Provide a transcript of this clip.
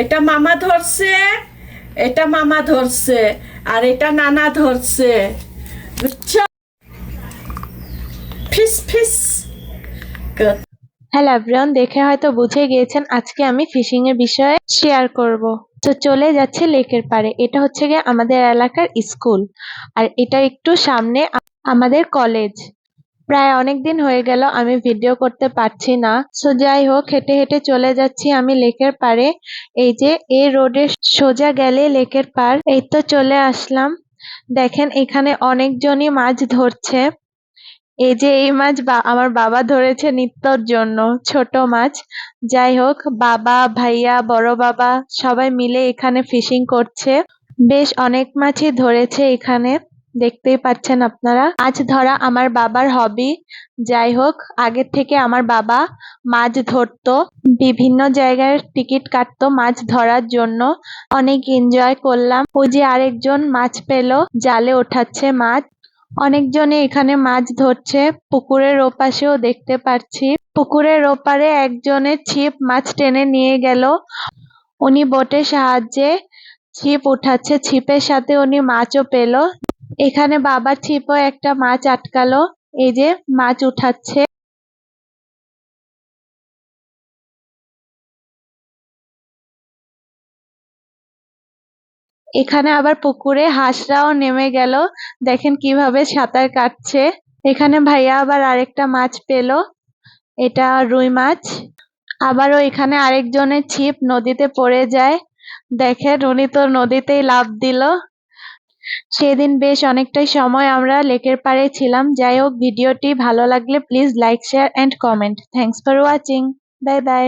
এটা মামা ধরছে, এটা মামা ধরছে, আর এটা নানা ধরছে, বুঝছো? ফিস ফিস। হ্যালো এভরিওয়ান, দেখে হয়তো বুঝে গিয়েছেন আজকে আমি ফিশিং এর বিষয়ে শেয়ার করব। তো চলে যাচ্ছে লেকের পাড়ে। এটা হচ্ছে গিয়ে আমাদের এলাকার স্কুল, আর এটা একটু সামনে আমাদের কলেজ। প্রায় অনেক দিন হয়ে গেল আমি ভিডিও করতে পারছি না। সো যাই হোক, হেঁটে হেঁটে চলে যাচ্ছি আমি লেকের পাড়ে। এই যে এই রোডে সোজা গেলে লেকের পাড়। এই তো চলে আসলাম। দেখেন এখানে অনেকজনই মাছ ধরছে। এই যে এই মাছ আমার বাবা ধরেছে নিত্যর জন্য, ছোট মাছ। যাই হোক, বাবা, ভাইয়া, বড় বাবা সবাই মিলে এখানে ফিশিং করছে। বেশ অনেক মাছই ধরেছে এখানে, দেখতেই পাচ্ছেন আপনারা। মাছ ধরা আমার বাবার হবি। যাই হোক, আগের থেকে আমার বাবা মাছ ধরতো, বিভিন্ন জায়গায় টিকিট কাটতো মাছ ধরার জন্য। অনেক এনজয় করলাম। ওই যে আরেকজন মাছ পেলো, জালে ওঠাচ্ছে মাছ। অনেকজনে এখানে মাছ ধরছে। পুকুরের ওপাশেও দেখতে পাচ্ছি, পুকুরের ওপারে একজনের ছিপ মাছ টেনে নিয়ে গেল। উনি বোটের সাহায্যে ছিপ উঠাচ্ছে, ছিপের সাথে উনি মাছও পেলো। এখানে বাবার ছিপও একটা মাছ আটকালো, এই যে মাছ উঠাচ্ছে। এখানে আবার পুকুরে হাঁসরাও নেমে গেল, দেখেন কিভাবে সাঁতার কাটছে। এখানে ভাইয়া আবার আরেকটা মাছ পেলো, এটা রুই মাছ। আবারও এখানে আরেকজনের ছিপ নদীতে পড়ে যায়, দেখেন উনি তো নদীতেই লাফ দিল। সেদিন বেশ অনেকটাই সময় আমরা লেকের পাড়ে ছিলাম। যাই হোক, ভিডিওটি ভালো লাগলে please like, share and comment. Thanks for watching. Bye by.